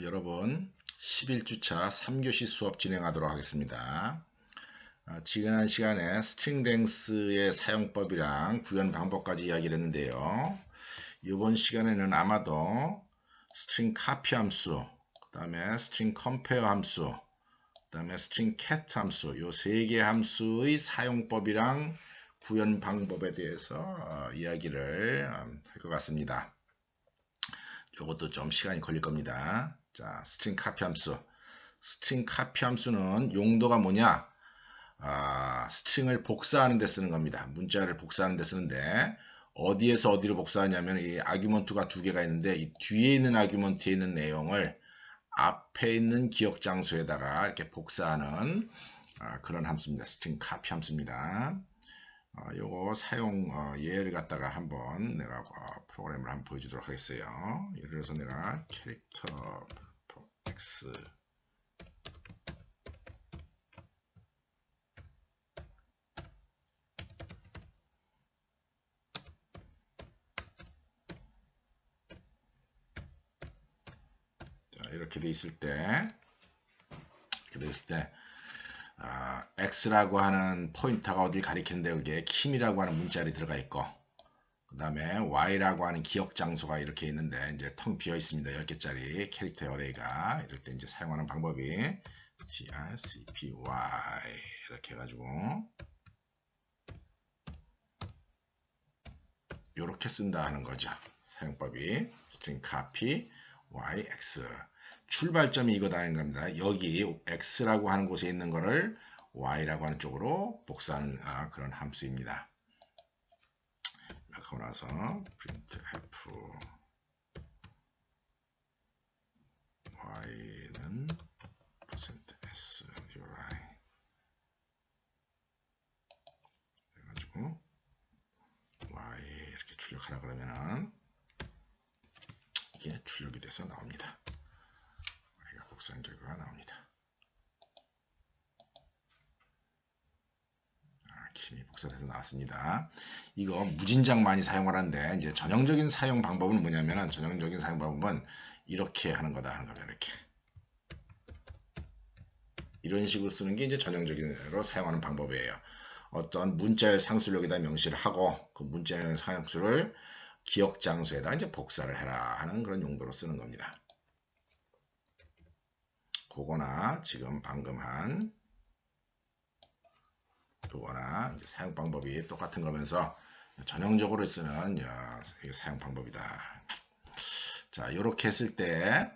여러분 11주차 3교시 수업 진행하도록 하겠습니다. 지난 시간에 스트링 랭스의 사용법이랑 구현 방법까지 이야기를 했는데요. 이번 시간에는 아마도 스트링 카피 함수, 그 다음에 스트링 컴페어 함수, 그 다음에 스트링 cat 함수, 이 세 개 함수의 사용법이랑 구현 방법에 대해서 이야기를 할 것 같습니다. 이것도 좀 시간이 걸릴 겁니다. 자, 스트링 카피 함수. 스트링 카피 함수는 용도가 뭐냐? 스트링을 복사하는 데 쓰는 겁니다. 문자를 복사하는 데 쓰는데 어디에서 어디로 복사하냐면 이 아규먼트가 두 개가 있는데 이 뒤에 있는 아규먼트에 있는 내용을 앞에 있는 기억 장소에다가 이렇게 복사하는 그런 함수입니다. 스트링 카피 함수입니다. 요거 사용 예를 갖다가 한번 내가 프로그램을 한번 보여주도록 하겠어요. 예를 들어서 내가 캐릭터 x 이렇게 돼 있을 때 x라고 하는 포인터가 어디 가리키는데 그게 킴이라고 하는 문자리 들어가 있고 그 다음에 y라고 하는 기억 장소가 이렇게 있는데 이제 텅 비어 있습니다. 10개짜리 캐릭터 어레이가 이럴 때 이제 사용하는 방법이 strcpy 이렇게 해가지고 이렇게 쓴다 하는 거죠. 사용법이 string copy yx 출발점이 이거다는 겁니다. 여기 x라고 하는 곳에 있는 거를 y라고 하는 쪽으로 복사하는 그런 함수입니다. 그러고 나서 printf y는 %s uri 해가지고 y 이렇게 출력하라 그러면은 이게 출력이 돼서 나옵니다. y가 복사한 결과가 나옵니다. 킴이 복사돼서 나왔습니다. 이거 무진장 많이 사용하는데 이제 전형적인 사용 방법은 뭐냐면은 전형적인 사용 방법은 이렇게 하는 거다 하는 겁니다. 이렇게 이런 식으로 쓰는 게 이제 전형적으로 사용하는 방법이에요. 어떤 문자의 상수력에다 명시를 하고 그 문자의 상수를 기억 장소에다 이제 복사를 해라 하는 그런 용도로 쓰는 겁니다. 그거나 지금 방금 한 그거나 이제 사용 방법이 똑같은 거면서 전형적으로 쓰는 사용 방법이다. 자, 이렇게 했을 때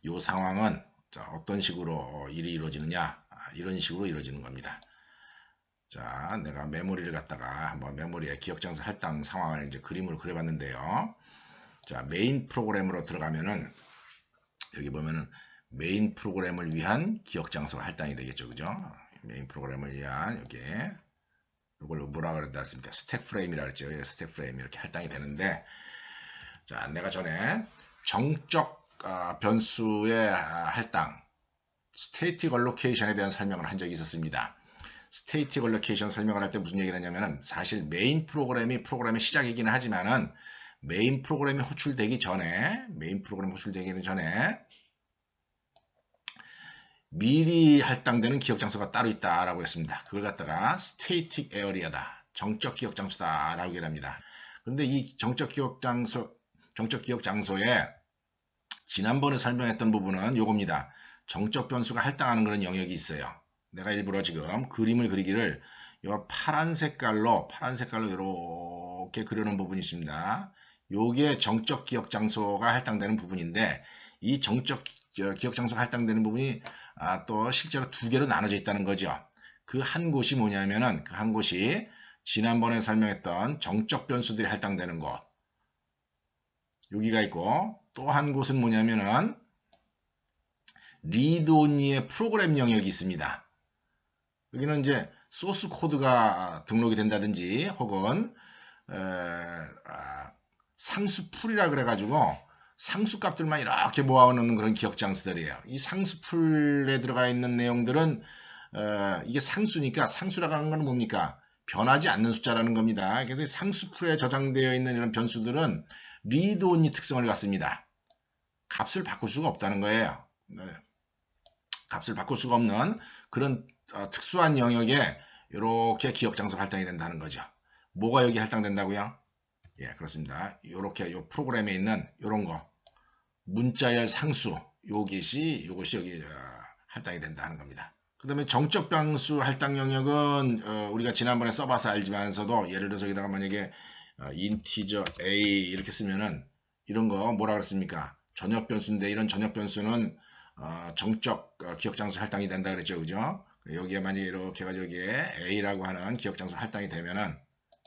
이 상황은 자, 어떤 식으로 일이 이루어지느냐? 이런 식으로 이루어지는 겁니다. 자, 내가 메모리를 갖다가 한번 메모리의 기억 장소 할당 상황을 이제 그림으로 그려봤는데요. 자, 메인 프로그램으로 들어가면은 여기 보면은 메인 프로그램을 위한 기억 장소가 할당이 되겠죠, 그죠? 메인 프로그램을 위한 여기에 이걸 뭐라 그랬다 했습니까? 스택 프레임이라 그랬죠. 스택 프레임 이렇게 할당이 되는데, 자, 내가 전에 정적 변수의 할당, 스테이틱 얼로케이션에 대한 설명을 한 적이 있었습니다. 스테이틱 얼로케이션 설명을 할 때 무슨 얘기를 하냐면은 사실 메인 프로그램이 프로그램의 시작이기는 하지만은 메인 프로그램이 호출되기 전에 미리 할당되는 기억 장소가 따로 있다라고 했습니다. 그걸 갖다가 스테이틱 에어리아다, 정적 기억 장소다라고 얘기를 합니다. 그런데 이 정적 기억 장소에 지난번에 설명했던 부분은 요겁니다. 정적 변수가 할당하는 그런 영역이 있어요. 내가 일부러 지금 그림을 그리기를 요 파란 색깔로 이렇게 그려놓은 부분이 있습니다. 요게 정적 기억 장소가 할당되는 부분인데 이 정적 기억 장소가 할당되는 부분이 또 실제로 두 개로 나눠져 있다는 거죠. 그 한 곳이 뭐냐면은 그 한 곳이 지난번에 설명했던 정적 변수들이 할당되는 곳 여기가 있고 또 한 곳은 뭐냐면은 리드 온리의 프로그램 영역이 있습니다. 여기는 이제 소스 코드가 등록이 된다든지 혹은 상수풀이라 그래가지고 상수값들만 이렇게 모아놓는 그런 기억 장소들이에요. 이 상수풀에 들어가 있는 내용들은 이게 상수니까 상수라고 하는 건 뭡니까? 변하지 않는 숫자라는 겁니다. 그래서 상수풀에 저장되어 있는 이런 변수들은 리드 온리 특성을 갖습니다. 값을 바꿀 수가 없다는 거예요. 네. 값을 바꿀 수가 없는 그런 특수한 영역에 이렇게 기억 장소 할당이 된다는 거죠. 뭐가 여기 할당된다고요? 예, 그렇습니다. 이렇게 요 프로그램에 있는 이런 거 문자열 상수 요것이 여기 할당이 된다는 겁니다. 그 다음에 정적 변수 할당 영역은 우리가 지난번에 써봐서 알지만서도 예를 들어서 여기다가 만약에 인티저 a 이렇게 쓰면은 이런 거 뭐라 그랬습니까? 전역 변수인데 이런 전역 변수는 정적 기억 장소 할당이 된다 그랬죠, 그죠? 여기에 만약에 이렇게 해가지고 여기에 a라고 하는 기억 장소 할당이 되면은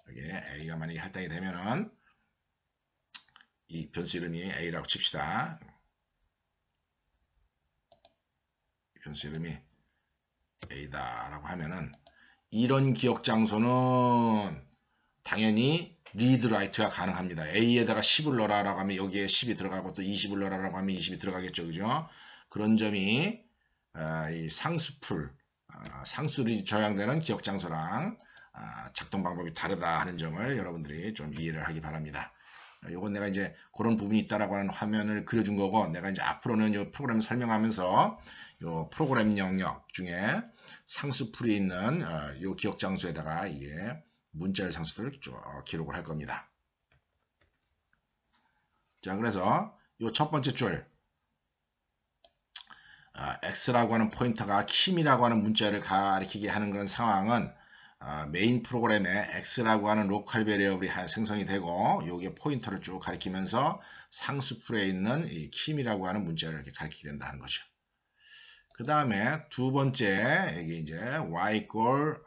여기에 a가 만약에 할당이 되면은 이 변수 이름이 a라고 칩시다. 변수 이름이 a다라고 하면은 이런 기억 장소는 당연히 리드 라이트가 가능합니다. a에다가 10을 넣어라라고 하면 여기에 10이 들어가고 또 20을 넣어라라고 하면 20이 들어가겠죠, 그죠? 그런 점이 이 상수풀, 상수리 저장되는 기억 장소랑 작동 방법이 다르다 하는 점을 여러분들이 좀 이해를 하기 바랍니다. 요건 내가 이제 그런 부분이 있다라고 하는 화면을 그려준 거고, 내가 이제 앞으로는 이 프로그램을 설명하면서 요 프로그램 영역 중에 상수풀이 있는 요 기억 장소에다가 이게 문자열 상수들을 기록을 할 겁니다. 자, 그래서 요 첫 번째 줄 x라고 하는 포인터가 킴이라고 하는 문자를 가리키게 하는 그런 상황은 메인 프로그램에 x라고 하는 로컬 베리어블이 생성이 되고 요게 포인터를 쭉 가리키면서 상수풀에 있는 이 킴이라고 하는 문자를 이렇게 가리키게 된다는 거죠. 그 다음에 두 번째 여기 이제 y 골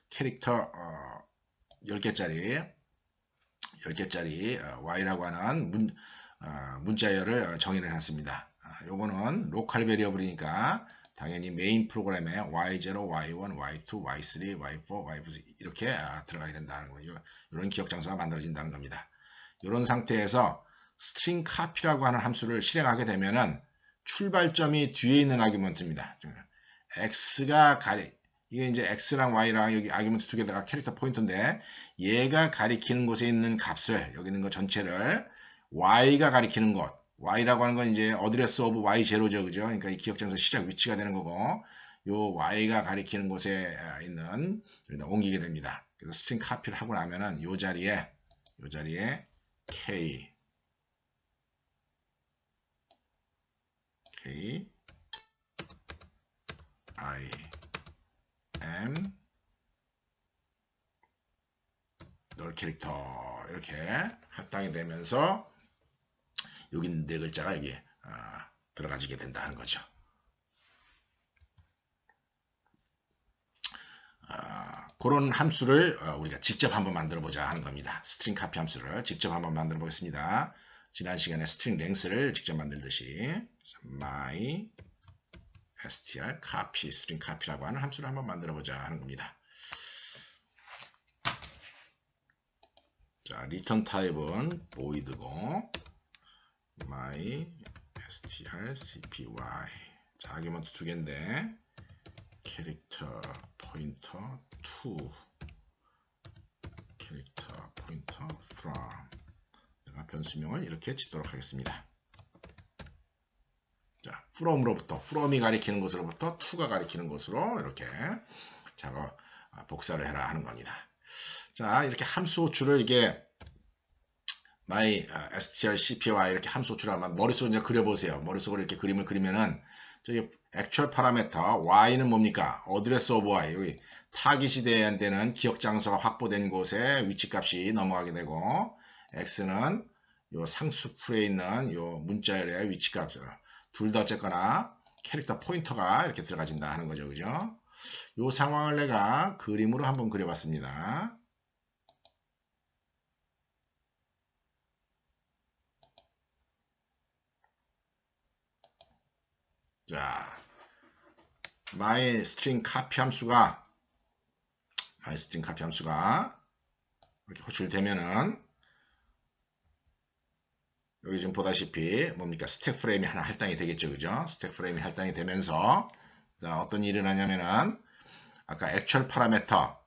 캐릭터 10개짜리 y라고 하는 문자열을 정의를 해놨습니다. 요거는 로컬 베리어블이니까 당연히 메인 프로그램에 y0, y1, y2, y3, y4, y5 이렇게 들어가게 된다는 거예요. 이런 기억 장소가 만들어진다는 겁니다. 이런 상태에서 스트링 카피라고 하는 함수를 실행하게 되면은 출발점이 뒤에 있는 아규먼트입니다. x가 이게 이제 x랑 y랑 여기 아규먼트 두 개다가 캐릭터 포인터인데 얘가 가리키는 곳에 있는 값을 여기 있는 거 전체를 y가 가리키는 곳 y라고 하는 건 이제 어드레스 오브 y0죠, 그죠? 그러니까 이 기억 장소 시작 위치가 되는 거고 요 y가 가리키는 곳에 있는 여기다 옮기게 됩니다. 그래서 스트링 카피를 하고 나면은 요 자리에 k I M 널 캐릭터 이렇게 할당이 되면서 여기 있는 네 글자가 여기에 들어가지게 된다는 거죠. 그런 함수를 우리가 직접 한번 만들어 보자 하는 겁니다. 스트링 카피 함수를 직접 한번 만들어 보겠습니다. 지난 시간에 스트링 랭스를 직접 만들듯이 my str copy 스트링 카피라고 하는 함수를 한번 만들어 보자 하는 겁니다. 자, 리턴 타입은 void고 my str cpy 자, 아규먼트 두 개인데 캐릭터 포인터 to 캐릭터 포인터 from 내가 변수명을 이렇게 짓도록 하겠습니다. 자, from으로부터 from이 가리키는 것으로부터 to가 가리키는 것으로 이렇게 작업 복사를 해라 하는 겁니다. 자, 이렇게 함수 호출을 이게 my strcpy 이렇게 함수 호출을 하면 머릿속으로 이제 그려보세요. 머릿속으로 이렇게 그림을 그리면은 저기 액츄얼 파라미터 y는 뭡니까? 어드레스 오브 y 여기 타깃이 되는 기억 장소가 확보된 곳에 위치값이 넘어가게 되고 x는 요 상수풀에 있는 요 문자열의 위치값 둘 다 어쨌거나 캐릭터 포인터가 이렇게 들어가진다 하는 거죠, 그죠? 요 상황을 내가 그림으로 한번 그려봤습니다. 자, my string copy 함수가 이렇게 호출되면은 여기 지금 보다시피 뭡니까? 스택 프레임이 하나 할당이 되겠죠, 그죠? 스택 프레임이 할당이 되면서 자, 어떤 일을 하냐면은 아까 액츄얼 파라미터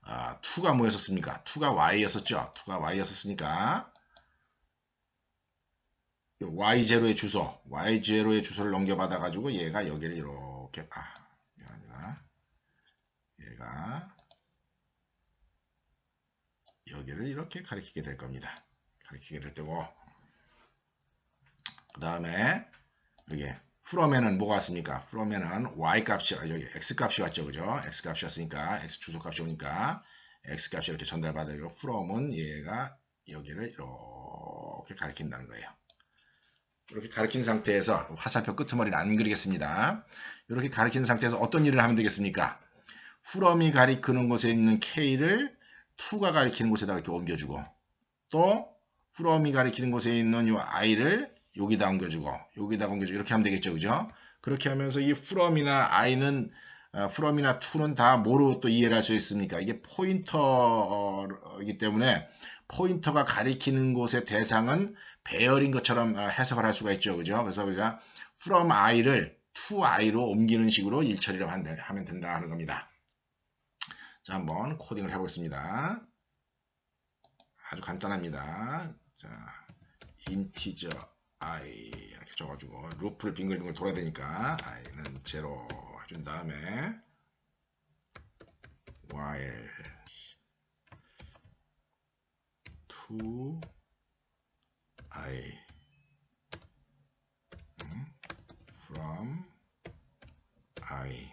2가 뭐였었습니까? 2가 y였었죠. 2가 y였었으니까 y0의 주소, y0의 주소를 넘겨받아 가지고 얘가 여기를 이렇게 이게 아니라 얘가 여기를 이렇게 가리키게 될 겁니다. 가리키게 될 때고, 그 다음에 여기 from에는 뭐가 왔습니까? from에는 y 값이 여기 x 값이 왔죠, 그죠? x 값이 왔으니까 x 주소 값이 오니까 x 값이 이렇게 전달받아요. from은 얘가 여기를 이렇게 가리킨다는 거예요. 이렇게 가리킨 상태에서 화살표 끄트머리를 안 그리겠습니다. 이렇게 가리킨 상태에서 어떤 일을 하면 되겠습니까? from이 가리키는 곳에 있는 k를 to가 가리키는 곳에다 이렇게 옮겨주고, 또 from이 가리키는 곳에 있는 이 i를 여기다 옮겨주고, 여기다 옮겨주고, 이렇게 하면 되겠죠, 그죠? 그렇게 하면서 이 from이나 i는 from이나 to는 다 뭐로 또 이해를 할 수 있습니까? 이게 포인터이기 때문에 포인터가 가리키는 곳의 대상은 배열인 것처럼 해석을 할 수가 있죠, 그죠? 그래서 우리가 from i를 to i로 옮기는 식으로 일처리를 하면 된다 하는 겁니다. 자, 한번 코딩을 해보겠습니다. 아주 간단합니다. 자, 인티저 i 이렇게 줘가지고 루프를 빙글빙글 돌아야 되니까 i는 0 해준 다음에 while to i from i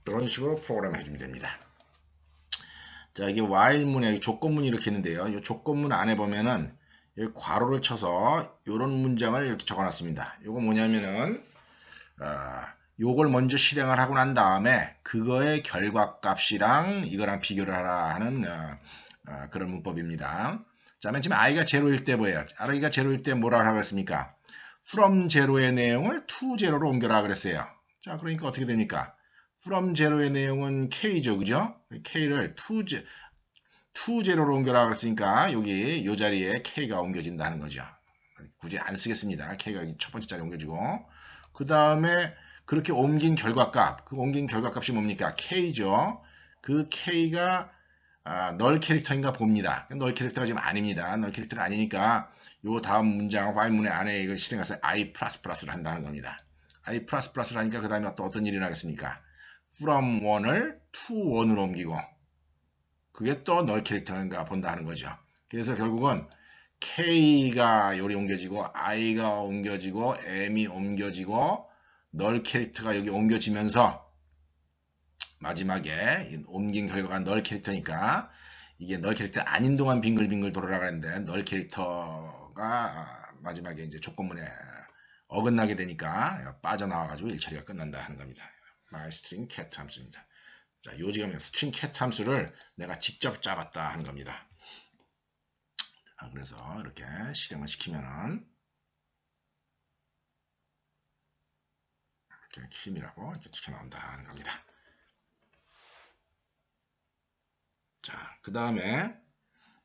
이런 식으로 프로그램 해주면 됩니다. 자, 이게 while문에 조건문이 이렇게 있는데요. 이 조건문 안에 보면은 여기 괄호를 쳐서 이런 문장을 이렇게 적어놨습니다. 이거 뭐냐면은 요걸 먼저 실행을 하고 난 다음에 그거의 결과값이랑 이거랑 비교를 하라 하는 그런 문법입니다. 자, 맨 처음에 i가 0일 때 뭐예요? i가 0일 때 뭐라 하라고 했습니까? from 0의 내용을 to 0로 옮겨라 그랬어요. 자, 그러니까 어떻게 됩니까? from 0의 내용은 k죠, 그죠? k를 to 0로 옮겨라 그랬으니까 여기 이 자리에 k가 옮겨진다는 거죠. 굳이 안 쓰겠습니다. k가 여기 첫 번째 자리에 옮겨지고, 그 다음에 그렇게 옮긴 결과값, 그 옮긴 결과값이 뭡니까? k죠. 그 k가 널 캐릭터인가 봅니다. 널 캐릭터가 지금 아닙니다. 널 캐릭터가 아니니까 요 다음 문장 while문의 안에 이걸 실행해서 i++를 한다는 겁니다. i++를 하니까 그 다음에 또 어떤 일이 나겠습니까? from 1을 to 1으로 옮기고, 그게 또 널 캐릭터인가 본다 하는 거죠. 그래서 결국은 k가 요리 옮겨지고 i가 옮겨지고 m이 옮겨지고 널 캐릭터가 여기 옮겨지면서 마지막에 옮긴 결과가 널 캐릭터니까 이게 널 캐릭터 아닌 동안 빙글빙글 돌아가야 하는데 널 캐릭터가 마지막에 이제 조건문에 어긋나게 되니까 빠져나와가지고 일처리가 끝난다 하는 겁니다. myString cat 함수입니다. 자, 요지가 string cat 함수를 내가 직접 짜봤다 하는 겁니다. 그래서 이렇게 실행을 시키면은 이렇게 킴이라고 이렇게 튀어 나온다 하는 겁니다. 자, 그 다음에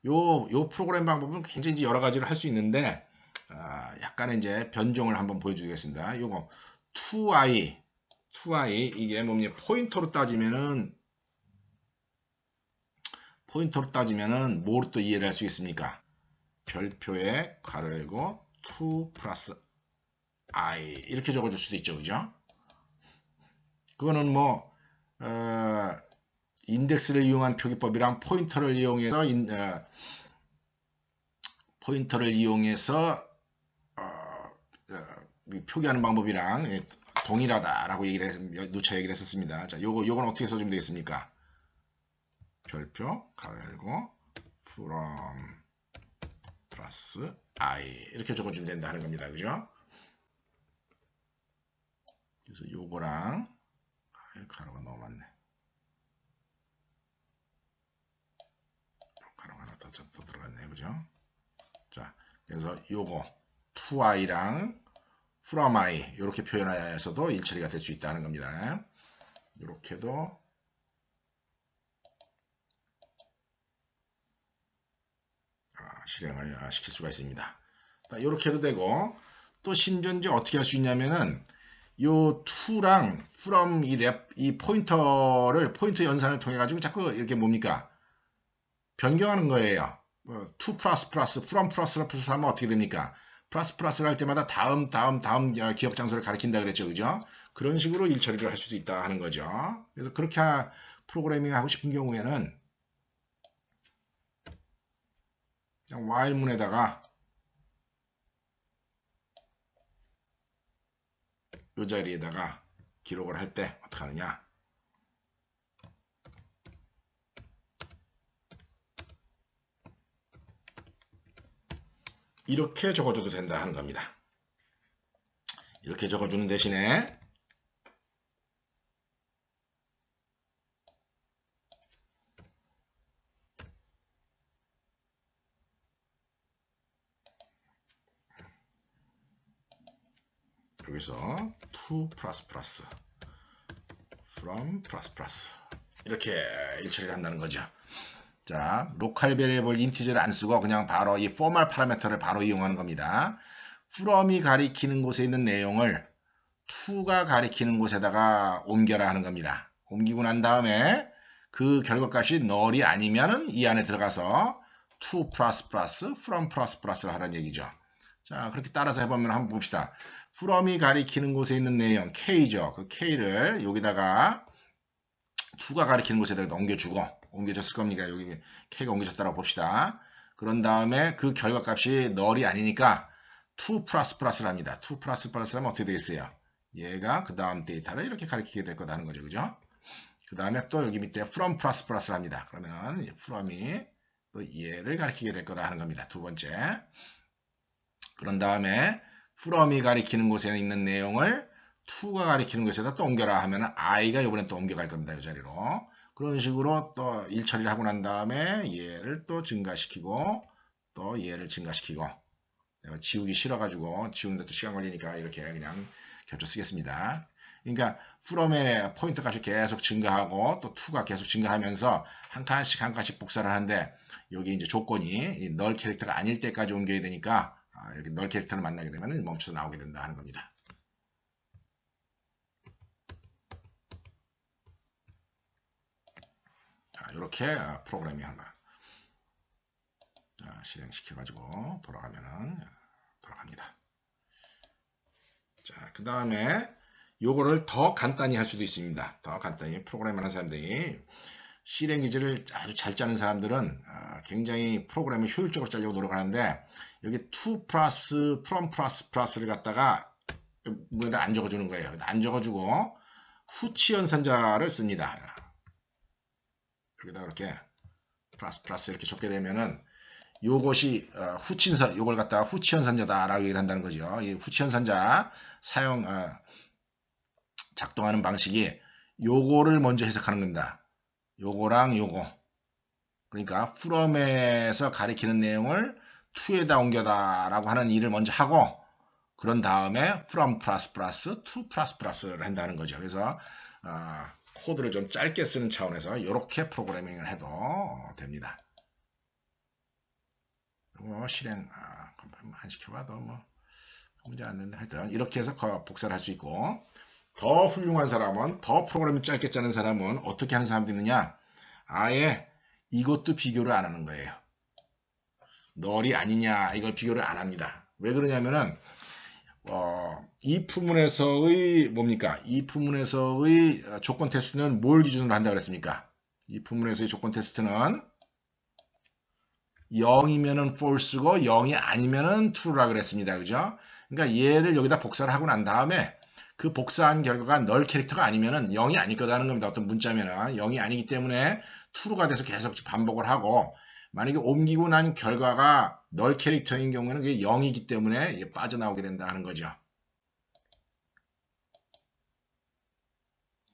요 프로그램 방법은 굉장히 여러 가지를 할 수 있는데 약간의 이제 변종을 한번 보여주겠습니다. 요거 toI 이게 뭡니까? 포인터로 따지면은 뭐로 또 이해를 할 수 있습니까? 별표에 괄호 열고 2 플러스 i 이렇게 적어줄 수도 있죠, 그죠? 그거는 뭐 인덱스를 이용한 표기법이랑 포인터를 이용해서 표기하는 방법이랑 동일하다라고 누차 얘기를 했었습니다. 자, 요건 어떻게 써주면 되겠습니까? 별표 괄호 열고 from 플러스 i 이렇게 적어주면 된다 하는 겁니다. 그죠? 그래서 요거랑 가로가 너무 많네. 가로가 하나 더 들어갔네. 그죠? 자, 그래서 요거 toi랑 from i 이렇게 표현해서도 일처리가 될 수 있다는 겁니다. 이렇게도 실행을 시킬 수가 있습니다. 이렇게 해도 되고, 또 심지어 이제 어떻게 할 수 있냐면은 요 to랑 from 이 포인터 연산을 통해 가지고 자꾸 이렇게 뭡니까? 변경하는 거예요. to 플러스 from 플러스 하면 어떻게 됩니까? 플러스를 할 때마다 다음 기억 장소를 가리킨다 그랬죠. 그죠? 그런 식으로 일 처리를 할 수도 있다 하는 거죠. 그래서 그렇게 프로그래밍 하고 싶은 경우에는 그냥 while문에다가 이 자리에다가 기록을 할 때 어떻게 하느냐? 이렇게 적어줘도 된다 하는 겁니다. 이렇게 적어주는 대신에 여기서 to 플러스 from 플러스 이렇게 일처리를 한다는 거죠. 자, 로컬 베리어블 인티저를 안 쓰고 그냥 바로 이 포멀 파라미터를 바로 이용하는 겁니다. from이 가리키는 곳에 있는 내용을 to가 가리키는 곳에다가 옮겨라 하는 겁니다. 옮기고 난 다음에 그 결과값이 null이 아니면은 이 안에 들어가서 to from 플러스를 하라는 얘기죠. 자, 그렇게 따라서 해보면 한번 봅시다. from이 가리키는 곳에 있는 내용 k죠. 그 k를 여기다가 to가 가리키는 곳에다가 옮겨줬을 겁니까? 여기 k가 옮겨졌다고 봅시다. 그런 다음에 그 결과값이 null이 아니니까 to 플러스를 합니다. to 플러스를 하면 어떻게 되겠어요? 얘가 그 다음 데이터를 이렇게 가리키게 될 거다 하는 거죠. 그죠? 그 다음에 또 여기 밑에 from 플러스를 합니다. 그러면 from이 또 얘를 가리키게 될 거다 하는 겁니다. 두 번째. 그런 다음에 from이 가리키는 곳에 있는 내용을 to가 가리키는 곳에다 또 옮겨라 하면 i가 이번엔 또 옮겨갈 겁니다. 이 자리로. 그런 식으로 또 일 처리를 하고 난 다음에 얘를 또 증가시키고 또 얘를 증가시키고 내가 지우기 싫어가지고 지우는데 또 시간 걸리니까 이렇게 그냥 겹쳐 쓰겠습니다. 그러니까 from의 포인트 값이 계속 증가하고 또 to가 계속 증가하면서 한 칸씩 복사를 하는데 여기 이제 조건이 null 캐릭터가 아닐 때까지 옮겨야 되니까 여기 null 캐릭터를 만나게 되면 멈춰서 나오게 된다 하는 겁니다. 자, 이렇게 프로그래밍 하는 거야. 실행시켜가지고 돌아갑니다. 자, 그 다음에 요거를 더 간단히 할 수도 있습니다. 더 간단히 프로그램하는 사람들이 실행 기제를 아주 잘 짜는 사람들은 굉장히 프로그램을 효율적으로 짜려고 노력하는데 여기 to 플러스 from 플러스를 갖다가 뭐에다 안 적어주는 거예요. 안 적어주고 후치 연산자를 씁니다. 여기다 이렇게 플러스 이렇게 적게 되면은 요것이 요걸 갖다가 후치 연산자다라고 얘기를 한다는 거죠. 이 후치 연산자 사용 작동하는 방식이 요거를 먼저 해석하는 겁니다. 요거랑 요거. 그러니까 from에서 가리키는 내용을 to에다 옮겨다라고 하는 일을 먼저 하고 그런 다음에 from to 플러스를 한다는 거죠. 그래서 코드를 좀 짧게 쓰는 차원에서 이렇게 프로그래밍을 해도 됩니다. 실행 안 시켜봐도 뭐 문제 안 되는데 하여튼 이렇게 해서 복사를 할 수 있고 더 훌륭한 사람은 더 프로그램을 짧게 짜는 사람은 어떻게 하는 사람도 있느냐 아예 이것도 비교를 안 하는 거예요. null이 아니냐 이걸 비교를 안 합니다. 왜 그러냐면은 이 부문에서의 뭡니까? 이 부문에서의 조건 테스트는 뭘 기준으로 한다고 그랬습니까? 이 부문에서의 조건 테스트는 0이면은 false고 0이 아니면은 true라 그랬습니다. 그죠? 그러니까 얘를 여기다 복사를 하고 난 다음에 그 복사한 결과가 null 캐릭터가 아니면은 0이 아닐 거다는 겁니다. 어떤 문자면은 0이 아니기 때문에 true가 돼서 계속 반복을 하고 만약에 옮기고 난 결과가 null 캐릭터인 경우에는 그게 0이기 때문에 빠져나오게 된다 하는 거죠.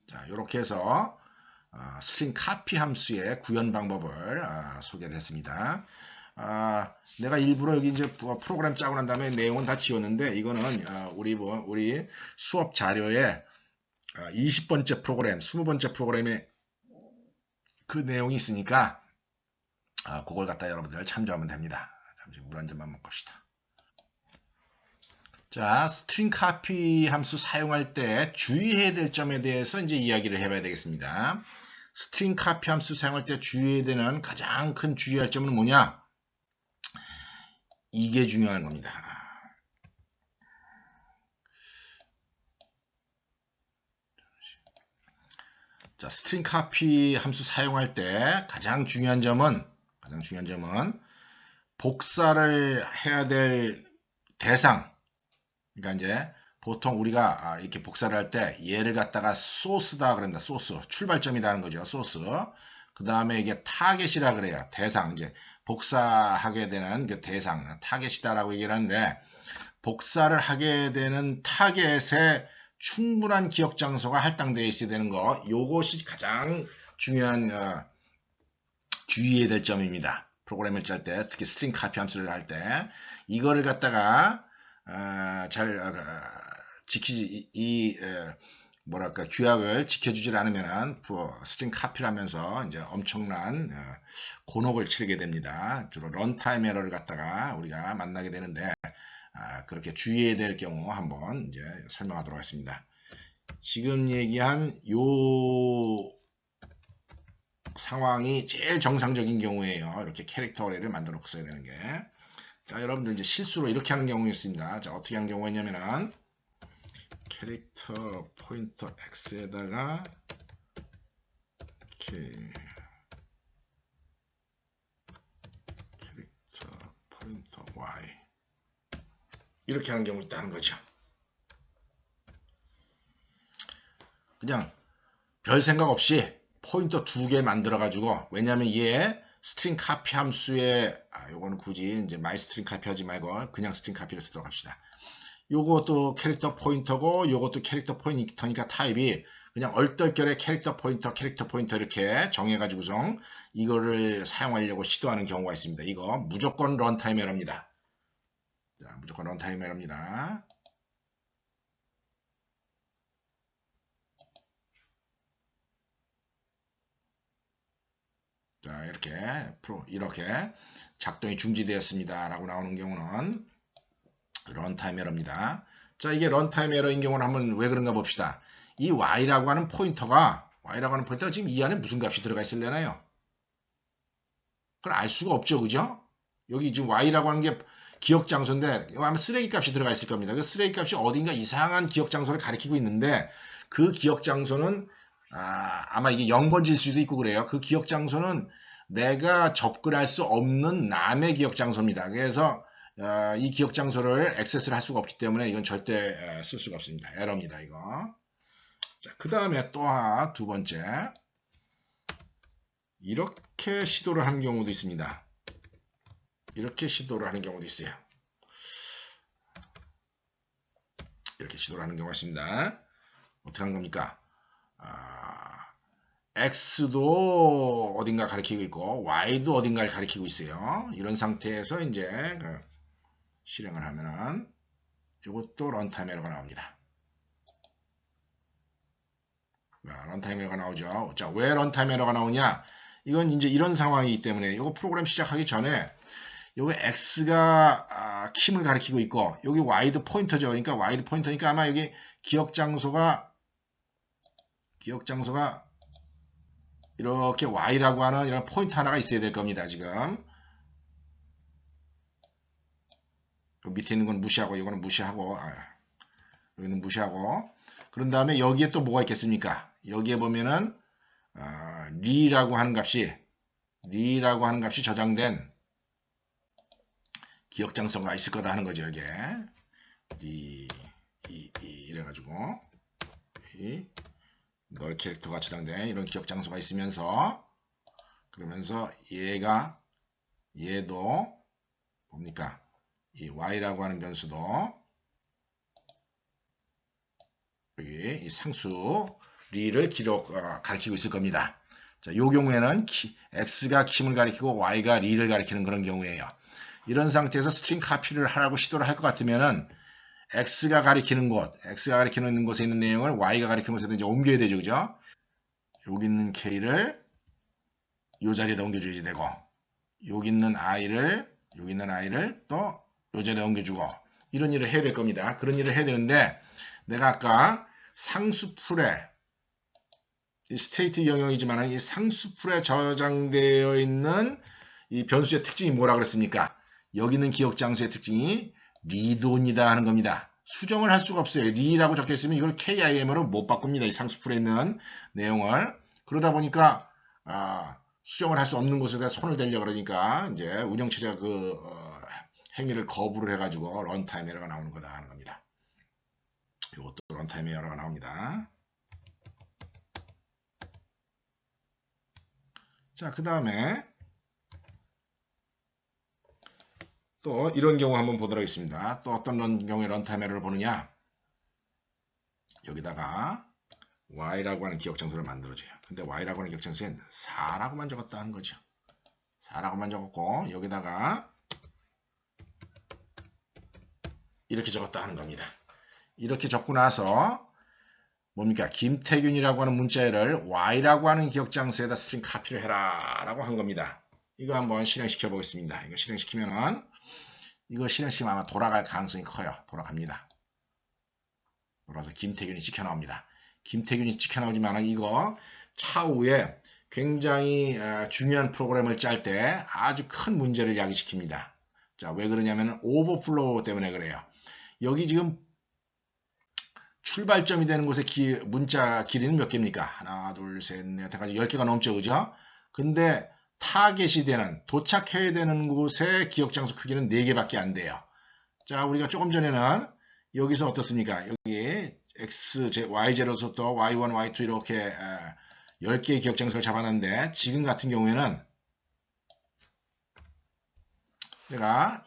자, 이렇게 해서 스트링 카피 함수의 구현 방법을 소개를 했습니다. 내가 일부러 여기 이제 프로그램 짜고 난 다음에 내용은 다 지웠는데 이거는 우리 수업 자료에 20번째 프로그램, 20번째 프로그램에 그 내용이 있으니까 그걸 갖다 여러분들 참조하면 됩니다. 잠시 물 한 잔만 먹읍시다. 자, 스트링 카피 함수 사용할 때 주의해야 될 점에 대해서 이제 이야기를 해봐야 되겠습니다. 스트링 카피 함수 사용할 때 주의해야 되는 가장 큰 주의할 점은 뭐냐? 이게 중요한 겁니다. 자, 스트링 카피 함수 사용할 때 가장 중요한 점은 복사를 해야 될 대상. 그러니까 이제 보통 우리가 이렇게 복사를 할 때 얘를 갖다가 소스다 그럽니다. 소스. 출발점이라는 거죠. 소스. 그 다음에 이게 타겟이라 그래요. 대상. 이제 복사하게 되는 그 대상. 타겟이다라고 얘기를 하는데 복사를 하게 되는 타겟에 충분한 기억 장소가 할당되어 있어야 되는 거. 요것이 가장 중요한 주의해야 될 점입니다. 프로그램을 짤 때, 특히 스트링 카피 함수를 할 때 이거를 갖다가 잘 지키지 뭐랄까 규약을 지켜주질 않으면 스트링 카피를 하면서 이제 엄청난 곤혹을 치르게 됩니다. 주로 런타임 에러를 갖다가 우리가 만나게 되는데 그렇게 주의해야 될 경우 한번 이제 설명하도록 하겠습니다. 지금 얘기한 요 상황이 제일 정상적인 경우에요. 이렇게 캐릭터 어레이를 만들어 놓고 써야 되는 게. 자, 여러분들 이제 실수로 이렇게 하는 경우가 있습니다. 자, 어떻게 하는 경우가 있냐면은 캐릭터 포인터 X에다가 캐릭터 포인터 Y 이렇게 하는 경우가 있다는 거죠. 그냥 별 생각 없이 포인터 2개 만들어 가지고, 왜냐면 얘 스트링 카피 함수에 요거는 굳이 이제 마이 스트링 카피 하지 말고 그냥 스트링 카피를 쓰도록 합시다. 요것도 캐릭터 포인터고 요것도 캐릭터 포인터니까 타입이 그냥 얼떨결에 캐릭터 포인터 이렇게 정해가지고서 이거를 사용하려고 시도하는 경우가 있습니다. 이거 무조건 런타임 에러입니다. 자, 무조건 런타임 에러입니다. 자, 이렇게 작동이 중지되었습니다 라고 나오는 경우는 런타임 에러입니다. 자, 이게 런타임 에러인 경우는 한번 왜 그런가 봅시다. 이 y라고 하는 포인터가 지금 이 안에 무슨 값이 들어가 있을려나요? 그걸 알 수가 없죠, 그죠? 여기 지금 y라고 하는 게 기억 장소인데 아마 쓰레기 값이 들어가 있을 겁니다. 그 쓰레기 값이 어딘가 이상한 기억 장소를 가리키고 있는데 그 기억 장소는 아마 이게 0번지일 수도 있고 그래요. 그 기억 장소는 내가 접근할 수 없는 남의 기억 장소입니다. 그래서 이 기억 장소를 액세스를 할 수가 없기 때문에 이건 절대 쓸 수가 없습니다. 에러입니다, 이거. 자, 그 다음에 또 하나, 두 번째. 이렇게 시도를 하는 경우도 있습니다. 이렇게 시도를 하는 경우도 있어요. 이렇게 시도를 하는 경우가 있습니다. 어떻게 하는 겁니까? X도 어딘가 가리키고 있고 Y도 어딘가를 가리키고 있어요. 이런 상태에서 이제 실행을 하면은 이것도 런타임 에러가 나옵니다. 런타임 에러가 나오죠. 자, 왜 런타임 에러가 나오냐? 이건 이제 이런 상황이기 때문에 이거 프로그램 시작하기 전에 여기 X가 킴을 가리키고 있고 여기 Y도 포인터죠. 그러니까 Y도 포인터니까 아마 여기 기억 장소가 이렇게 Y라고 하는 이런 포인트 하나가 있어야 될 겁니다. 지금 밑에 있는 건 무시하고 이거는 무시하고 여기는 무시하고 그런 다음에 여기에 또 뭐가 있겠습니까? 여기에 보면은 리라고 하는 값이 저장된 기억 장소가 있을 거다 하는 거죠. 이게 이래가지고 널 캐릭터가 저장된 이런 기억 장소가 있으면서 그러면서 얘도 뭡니까? 이 y라고 하는 변수도 여기 이 상수 리를 가리키고 있을 겁니다. 자, 이 경우에는 x가 킴을 가리키고 y가 리를 가리키는 그런 경우예요. 이런 상태에서 스트링 카피를 하라고 시도를 할 것 같으면은 x가 가리키는 곳에 있는 내용을 y가 가리키는 곳에 이제 옮겨야 되죠, 그죠? 여기 있는 k를 이 자리에다 옮겨줘야지 되고, 여기 있는 i를 또 이 자리에 옮겨주고, 이런 일을 해야 될 겁니다. 그런 일을 해야 되는데, 내가 아까 상수풀에 이 스테이트 영역이지만 이 상수풀에 저장되어 있는 이 변수의 특징이 뭐라 그랬습니까? 여기 있는 기억 장소의 특징이 리드온이다 하는 겁니다. 수정을 할 수가 없어요. 리라고 적혀 있으면 이걸 KIM으로 못 바꿉니다. 이 상수풀에 있는 내용을. 그러다 보니까 수정을 할 수 없는 곳에다 손을 대려 그러니까 이제 운영체제가 그 행위를 거부를 해가지고 런타임 에러가 나오는 거다 하는 겁니다. 이것도 런타임 에러가 나옵니다. 자, 그 다음에 또 이런 경우 한번 보도록 하겠습니다. 또 어떤 경우에 런타임 에러를 보느냐? 여기다가 y라고 하는 기억 장소를 만들어줘요. 근데 y라고 하는 기억 장소엔 4라고만 적었다 하는 거죠. 4라고만 적었고 여기다가 이렇게 적었다 하는 겁니다. 이렇게 적고 나서 뭡니까? 김태균이라고 하는 문자를 y라고 하는 기억 장소에다 스트링 카피를 해라 라고 한 겁니다. 이거 한번 실행시켜 보겠습니다. 이거 실행시키면 아마 돌아갈 가능성이 커요. 돌아갑니다. 돌아서 김태균이 찍혀 나옵니다. 김태균이 찍혀 나오지만 이거 차후에 굉장히 중요한 프로그램을 짤 때 아주 큰 문제를 야기시킵니다. 자, 왜 그러냐면 오버플로우 때문에 그래요. 여기 지금 출발점이 되는 곳의 문자 길이는 몇 개입니까? 하나, 둘, 셋, 넷 해가지고 10개가 넘죠, 그죠? 근데 타겟이 되는, 도착해야 되는 곳의 기억 장소 크기는 4개밖에 안 돼요. 자, 우리가 조금 전에는 여기서 어떻습니까? 여기 x, y0부터 y1, y2 이렇게 10개의 기억 장소를 잡아놨는데 지금 같은 경우에는 내가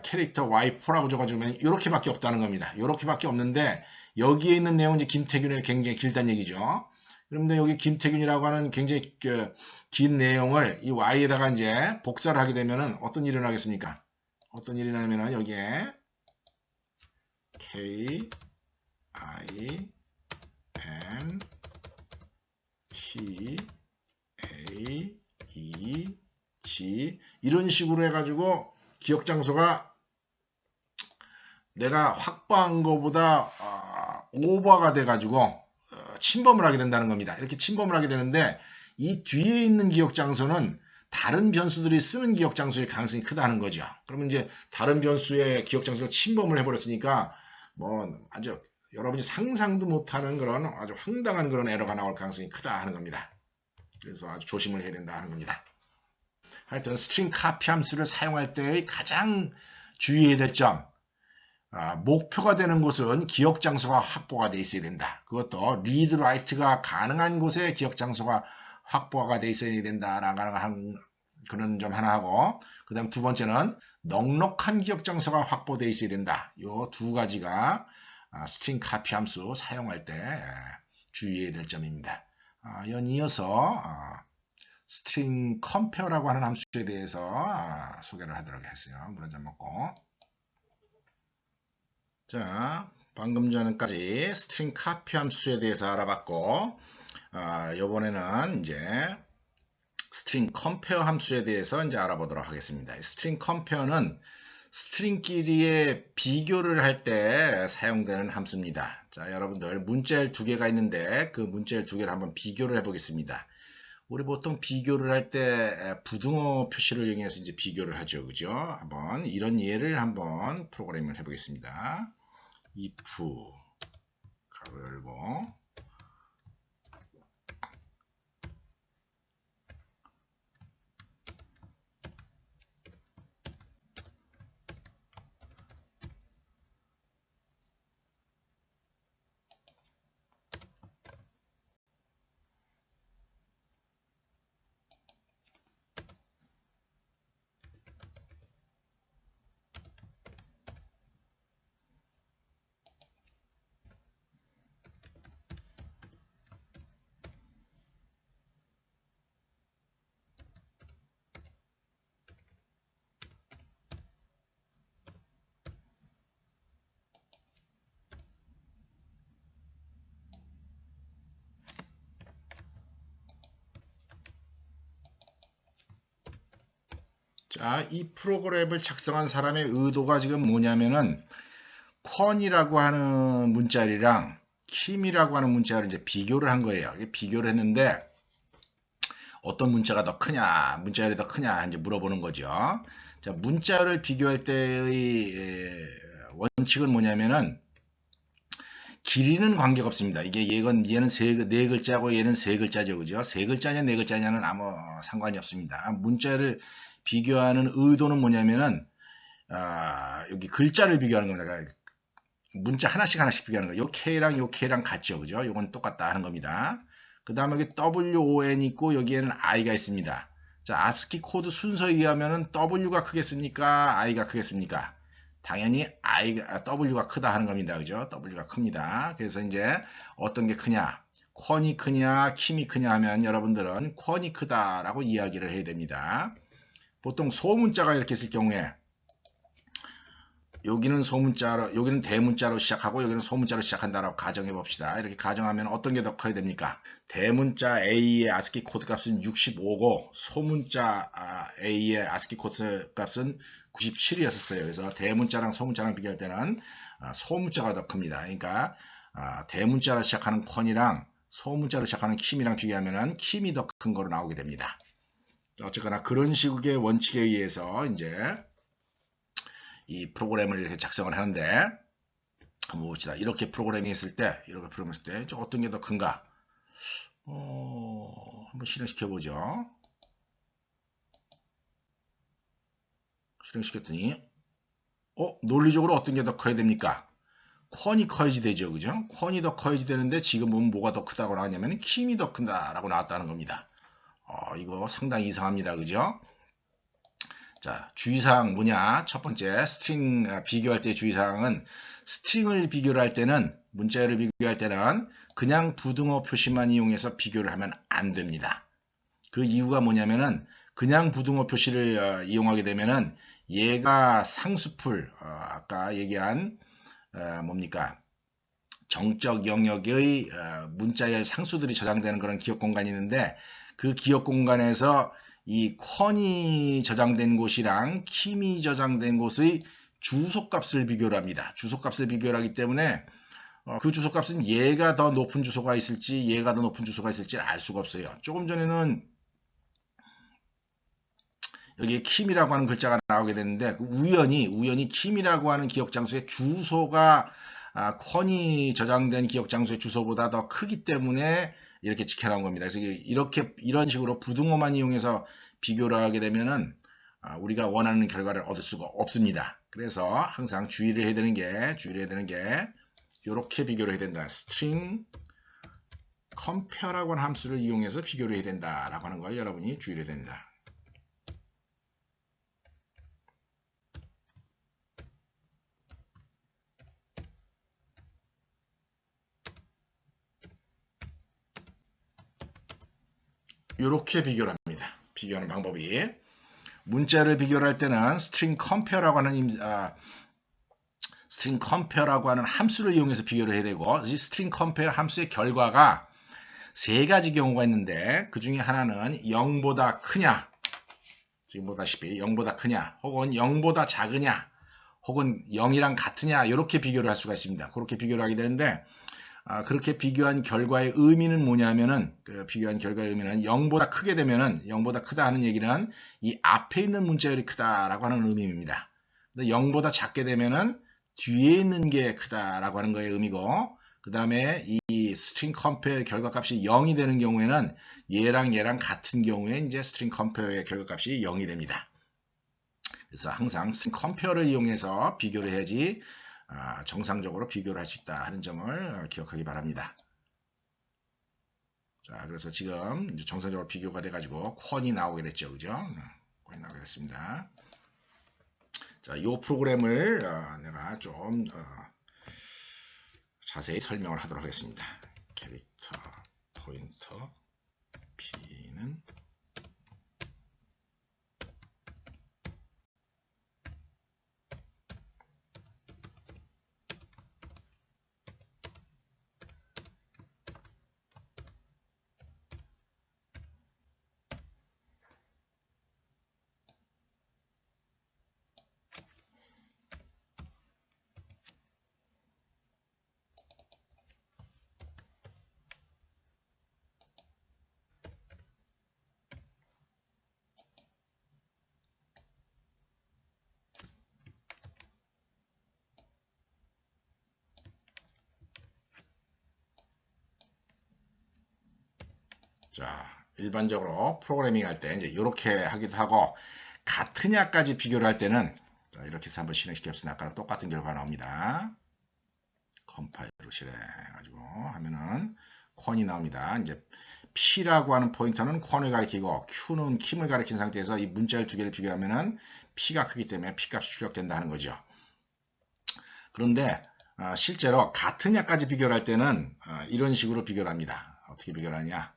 캐릭터 y4라고 적어주면 이렇게밖에 없다는 겁니다. 이렇게밖에 없는데 여기에 있는 내용은 이제 김태균이 굉장히 길다는 얘기죠. 그런데 여기 김태균이라고 하는 굉장히 긴 내용을 이 y에다가 이제 복사를 하게 되면은 어떤 일이 일어나겠습니까? 어떤 일이 일어나면은 여기에 k i n t a e g 이런 식으로 해가지고 기억 장소가 내가 확보한 것보다 오버가 돼가지고 침범을 하게 된다는 겁니다. 이렇게 침범을 하게 되는데 이 뒤에 있는 기억 장소는 다른 변수들이 쓰는 기억 장소일 가능성이 크다는 거죠. 그러면 이제 다른 변수의 기억 장소를 침범을 해버렸으니까 뭐 아주 여러분이 상상도 못하는 그런 아주 황당한 그런 에러가 나올 가능성이 크다 하는 겁니다. 그래서 아주 조심을 해야 된다 하는 겁니다. 하여튼 스트링 카피 함수를 사용할 때의 가장 주의해야 될 점, 목표가 되는 곳은 기억 장소가 확보가 되어 있어야 된다. 그것도 리드 라이트가 가능한 곳에 기억 장소가 확보가 되어 있어야 된다라는 그런 점 하나 하고, 그 다음 두 번째는 넉넉한 기억 장소가 확보되어 있어야 된다. 이 두 가지가 스트링 카피 함수 사용할 때 주의해야 될 점입니다. 연이어서 스트링 컴페어라고 하는 함수에 대해서 소개를 하도록 했어요. 물 한 잔 먹고. 자, 방금 전까지 스트링 카피 함수에 대해서 알아봤고, 이번에는 이제 스트링 컴페어 함수에 대해서 이제 알아보도록 하겠습니다. 스트링 컴페어는 스트링끼리의 비교를 할 때 사용되는 함수입니다. 자, 여러분들 문자열 두 개가 있는데 그 문자열 두 개를 한번 비교를 해보겠습니다. 우리 보통 비교를 할 때 부등호 표시를 이용해서 이제 비교를 하죠, 그죠? 한번 이런 예를 한번 프로그램을 해보겠습니다. if 가로 열고 자, 이 프로그램을 작성한 사람의 의도가 지금 뭐냐면은 콘이라고 하는 문자열이랑 킴이라고 하는 문자열을 이제 비교를 한 거예요. 비교를 했는데 어떤 문자가 더 크냐, 문자열이 더 크냐 이제 물어보는 거죠. 자, 문자열을 비교할 때의 원칙은 뭐냐면은 길이는 관계가 없습니다. 얘는 네 글자고 얘는 세 글자죠. 그죠? 세 글자냐 네 글자냐는 아무 상관이 없습니다. 문자를 비교하는 의도는 뭐냐면은 여기 글자를 비교하는 겁니다. 그러니까 문자 하나씩 비교하는 거예요. 요 K랑 같죠. 그죠? 요건 똑같다 하는 겁니다. 그 다음에 여기 WON 있고 여기에는 I가 있습니다. 자, 아스키 코드 순서에 의하면은 W가 크겠습니까? I가 크겠습니까? 당연히 W가 크다 하는 겁니다. 그죠? W가 큽니다. 그래서 이제 어떤 게 크냐? 콘이 크냐, 킴이 크냐 하면 여러분들은 콘이 크다라고 이야기를 해야 됩니다. 보통 소문자가 이렇게 있을 경우에 여기는 소문자로, 여기는 대문자로 시작하고 여기는 소문자로 시작한다라고 가정해 봅시다. 이렇게 가정하면 어떤 게 더 커야 됩니까? 대문자 A의 아스키 코드 값은 65고 소문자 A의 아스키 코드 값은 97이었어요. 그래서 대문자랑 소문자랑 비교할 때는 소문자가 더 큽니다. 그러니까 대문자로 시작하는 콘이랑 소문자로 시작하는 킴이랑 비교하면 킴이 더 큰 거로 나오게 됩니다. 어쨌거나 그런 식의 원칙에 의해서 이제 이 프로그램을 이렇게 작성을 하는데 한번 봅시다. 이렇게 프로그래밍 했을 때 어떤 게 더 큰가? 한번 실행시켜 보죠. 실행시켰더니 논리적으로 어떤 게 더 커야 됩니까? 콘이 커야지 되죠. 그죠? 콘이 더 커야지 되는데 지금 보면 뭐가 더 크다고 나왔냐면 킴이 더 큰다라고 나왔다는 겁니다. 이거 상당히 이상합니다. 그죠? 자, 주의사항 뭐냐? 첫 번째, 스트링 비교할 때 주의사항은 스트링을 비교를 할 때는, 문자열을 비교할 때는 그냥 부등호 표시만 이용해서 비교를 하면 안 됩니다. 그 이유가 뭐냐면은 그냥 부등호 표시를 이용하게 되면은 얘가 상수풀, 아까 얘기한 뭡니까? 정적 영역의 문자열 상수들이 저장되는 그런 기억 공간이 있는데 그 기억 공간에서 이 콘이 저장된 곳이랑 킴이 저장된 곳의 주소값을 비교를 합니다. 주소값을 비교를 하기 때문에 그 주소값은 얘가 더 높은 주소가 있을지 얘가 더 높은 주소가 있을지 알 수가 없어요. 조금 전에는 여기에 킴이라고 하는 글자가 나오게 됐는데 우연히 킴이라고 하는 기억 장소의 주소가 콘이 저장된 기억 장소의 주소보다 더 크기 때문에 이렇게 지켜나온 겁니다. 그래서 이런 식으로 부등호만 이용해서 비교를 하게 되면은 우리가 원하는 결과를 얻을 수가 없습니다. 그래서 항상 주의를 해야 되는 게 이렇게 비교를 해야 된다. string compare라고 하는 함수를 이용해서 비교를 해야 된다라고 하는 걸 여러분이 주의를 해야 된다. 이렇게 비교를 합니다. 비교하는 방법이 문자를 비교를 할 때는 string compare라고 하는 함수를 이용해서 비교를 해야 되고 이 string compare 함수의 결과가 세 가지 경우가 있는데 그 중에 하나는 0보다 크냐 지금 보다시피 0보다 크냐 혹은 0보다 작으냐 혹은 0이랑 같으냐 이렇게 비교를 할 수가 있습니다. 그렇게 비교를 하게 되는데 그렇게 비교한 결과의 의미는 뭐냐면은 비교한 결과의 의미는 0보다 크게 되면은 0보다 크다 하는 얘기는 이 앞에 있는 문자열이 크다라고 하는 의미입니다. 근데 0보다 작게 되면은 뒤에 있는 게 크다라고 하는 거의 의미고 그 다음에 이 string compare 결과값이 0이 되는 경우에는 얘랑 같은 경우에 이제 string compare의 결과값이 0이 됩니다. 그래서 항상 string compare를 이용해서 비교를 해야지 정상적으로 비교를 할 수 있다 하는 점을 기억하기 바랍니다. 자, 그래서 지금 이제 정상적으로 비교가 돼가지고 콘이 나오게 됐죠, 그죠? 콘이 나오게 됐습니다. 자, 이 프로그램을 내가 좀 자세히 설명을 하도록 하겠습니다. 캐릭터 포인터 P는 자, 일반적으로 프로그래밍 할 때 이제 이렇게 하기도 하고 같으냐까지 비교를 할 때는 자, 이렇게 해서 한번 실행시켰으면 아까랑 똑같은 결과가 나옵니다. 컴파일로 실행해가지고 하면은 콘이 나옵니다. 이제 P라고 하는 포인터는 콘을 가리키고 Q는 킴을 가리킨 상태에서 이 문자열 두 개를 비교하면은 P가 크기 때문에 P값이 출력된다 하는 거죠. 그런데 실제로 같으냐까지 비교를 할 때는 이런 식으로 비교를 합니다. 어떻게 비교를 하냐?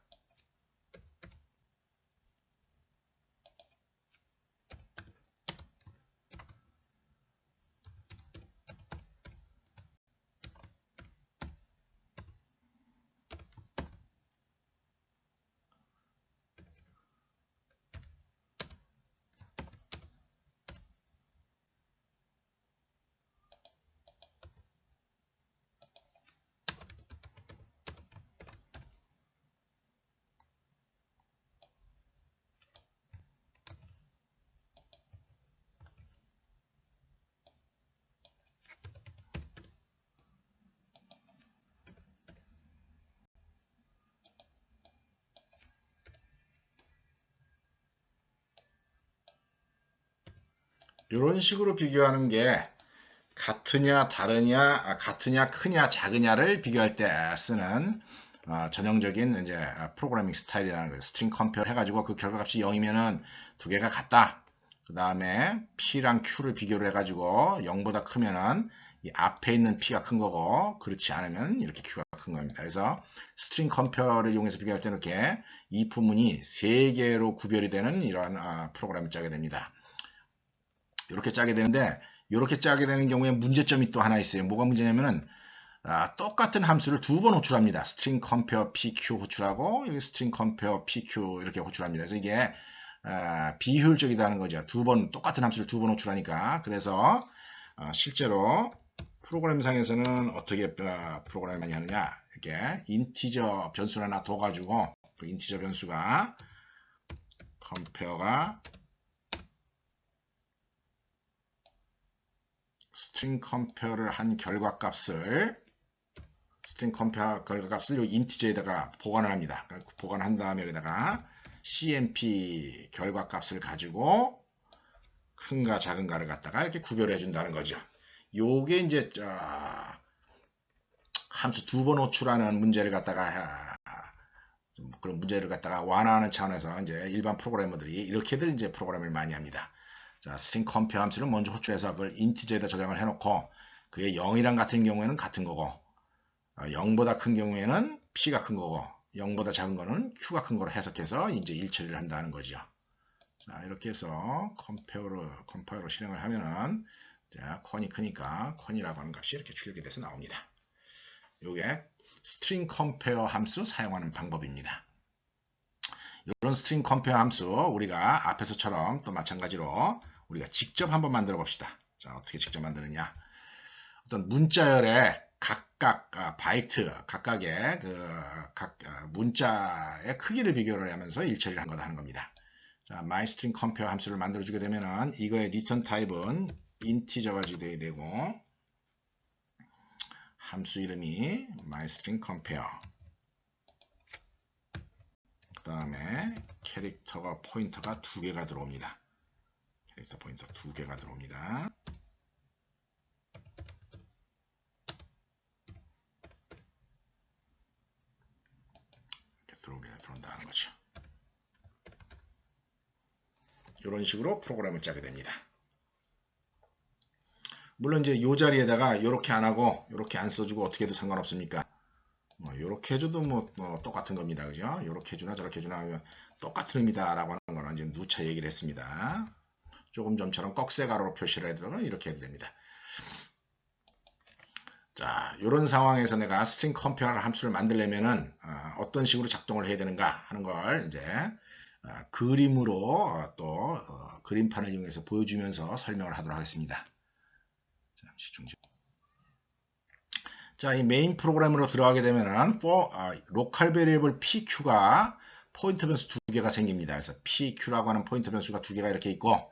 이런 식으로 비교하는 게 같으냐 다르냐 같으냐 크냐 작으냐를 비교할 때 쓰는 전형적인 이제 프로그래밍 스타일이라는 거예요. 스트링 컴페어 해가지고 그 결과값이 0이면은 두 개가 같다. 그 다음에 P랑 Q를 비교를 해가지고 0보다 크면은 이 앞에 있는 P가 큰 거고 그렇지 않으면 이렇게 Q가 큰 겁니다. 그래서 스트링 컴페어를 이용해서 비교할 때는 이렇게 이 부문이 3개로 구별이 되는 이러한 프로그램을 짜게 됩니다. 이렇게 짜게 되는데 이렇게 짜게 되는 경우에 문제점이 또 하나 있어요. 뭐가 문제냐면은 똑같은 함수를 두 번 호출합니다. string compare pq 호출하고 여기 string compare pq 이렇게 호출합니다. 그래서 이게 비효율적이다는 거죠. 두 번 똑같은 함수를 두 번 호출하니까. 그래서 실제로 프로그램상에서는 어떻게 프로그램을 많이 하느냐, 이렇게 인티저 변수를 하나 둬가지고 그 인티저 변수가 compare가 string compare를 한 결과값을 string compare 결과값을 요 인티저에다가 보관을 합니다. 보관한 다음에 여기다가 cmp 결과값을 가지고 큰가 작은가를 갖다가 이렇게 구별해 준다는 거죠. 요게 이제 함수 두 번 호출하는 문제를 갖다가 그런 문제를 갖다가 완화하는 차원에서 이제 일반 프로그래머들이 이렇게들 이제 프로그램을 많이 합니다. 자, string compare 함수를 먼저 호출해서 그걸 인티저에다 저장을 해놓고 그게 0이랑 같은 경우에는 같은 거고 0보다 큰 경우에는 P가 큰 거고 0보다 작은 거는 Q가 큰 거로 해석해서 이제 일처리를 한다는 거죠. 자, 이렇게 해서 컴파일로 실행을 하면은 자, 콘이 크니까 콘이라고 하는 값이 이렇게 출력이 돼서 나옵니다. 이게 string compare 함수 사용하는 방법입니다. 이런 string compare 함수 우리가 앞에서처럼 또 마찬가지로 우리가 직접 한번 만들어 봅시다. 자, 어떻게 직접 만드느냐? 어떤 문자열의 각각 바이트 각각의 각 문자의 크기를 비교를 하면서 일처리를 한 거다 하는 겁니다. 자, myString compare 함수를 만들어 주게 되면은 이거의 return 타입은 인티저가 돼야 되고 함수 이름이 myString compare 그 다음에 캐릭터가 포인터가 두 개가 들어옵니다. 캐릭터 포인터 두 개가 들어옵니다. 이렇게 들어온다는 거죠. 이런 식으로 프로그램을 짜게 됩니다. 물론 이제 이 자리에다가 이렇게 안 하고 이렇게 안 써주고 어떻게 해도 상관없습니까? 이렇게 해줘도 뭐 똑같은 겁니다. 그죠? 이렇게 해주나 저렇게 해주나 하면 똑같은 의미다 라고 하는 거는 이제 누차 얘기를 했습니다. 조금 전처럼 꺽쇠가루로 표시를 해도 이렇게 해도 됩니다. 자, 이런 상황에서 내가 string compare 함수를 만들려면은 어떤 식으로 작동을 해야 되는가 하는 걸 이제 그림으로 또 그림판을 이용해서 보여주면서 설명을 하도록 하겠습니다. 잠시 중지. 자, 이 메인 프로그램으로 들어가게 되면은 로컬 베리어블 PQ가 포인터 변수 두 개가 생깁니다. 그래서 PQ라고 하는 포인터 변수가 두 개가 이렇게 있고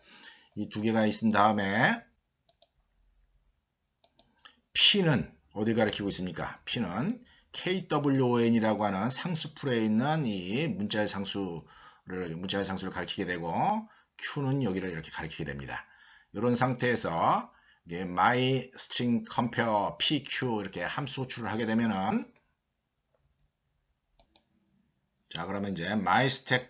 이 두 개가 있은 다음에 P는 어딜 가리키고 있습니까? P는 KWON이라고 하는 상수풀에 있는 이 문자의 상수를 가리키게 되고 Q는 여기를 이렇게 가리키게 됩니다. 이런 상태에서 이게 my string compare PQ 이렇게 함수 호출을 하게 되면은 자 그러면 이제 my string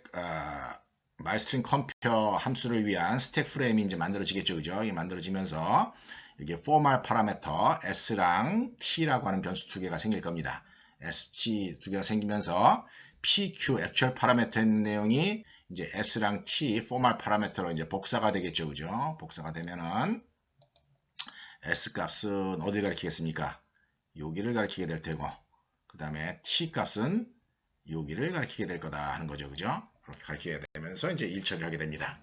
compare 함수를 위한 스택 프레임이 이제 만들어지겠죠, 그죠? 이게 만들어지면서 여기 formal 파라미터 s랑 t라고 하는 변수 두 개가 생길 겁니다. st 두 개가 생기면서 pq 액츄얼 파라미터의 내용이 이제 s랑 t formal 파라미터로 이제 복사가 되겠죠, 그죠? 복사가 되면은 s 값은 어디를 가리키겠습니까? 여기를 가리키게 될 테고, 그 다음에 t 값은 여기를 가리키게 될 거다 하는 거죠, 그죠? 그렇게 가리키게 되면서 이제 일처리를 하게 됩니다.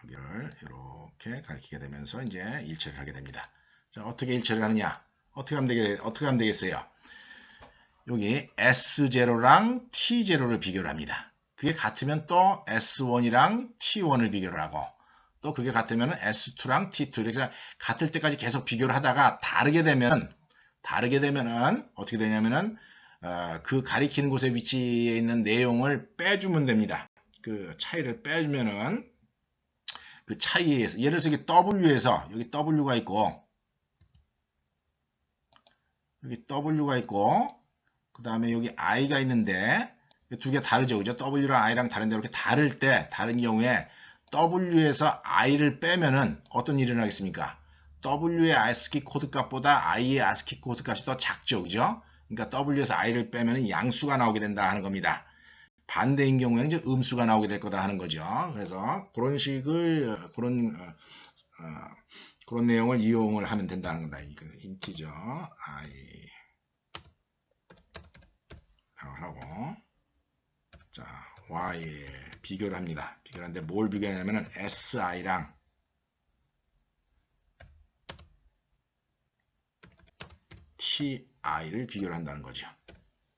여기를 이렇게 가리키게 되면서 이제 일처리를 하게 됩니다. 자, 어떻게 일처리를 하느냐? 어떻게 하면 되겠어요? 여기 S0랑 T0를 비교를 합니다. 그게 같으면 또 S1이랑 T1을 비교를 하고, 또 그게 같으면 S2랑 T2 이렇게 같을 때까지 계속 비교를 하다가 다르게 되면은 어떻게 되냐면은 그 가리키는 곳에 위치해 있는 내용을 빼주면 됩니다. 그 차이를 빼주면은 그 차이에서 예를 들어서 여기 W가 있고 그 다음에 여기 I가 있는데 두 개 다르죠, 그죠? W랑 I랑 다른데 이렇게 다른 경우에 W에서 I를 빼면은 어떤 일이 일어나겠습니까? W의 ASCII 코드 값보다 I의 ASCII 코드 값이 더 작죠, 그죠? 그러니까 W에서 I를 빼면은 양수가 나오게 된다 하는 겁니다. 반대인 경우에는 이제 음수가 나오게 될 거다 하는 거죠. 그래서 그런 내용을 이용을 하면 된다는 겁니다. 이거 인티저 I 하고 자 Y 비교를 합니다. 비교를 하는데 뭘 비교하냐면은 SI랑 TI를 비교를 한다는 거죠.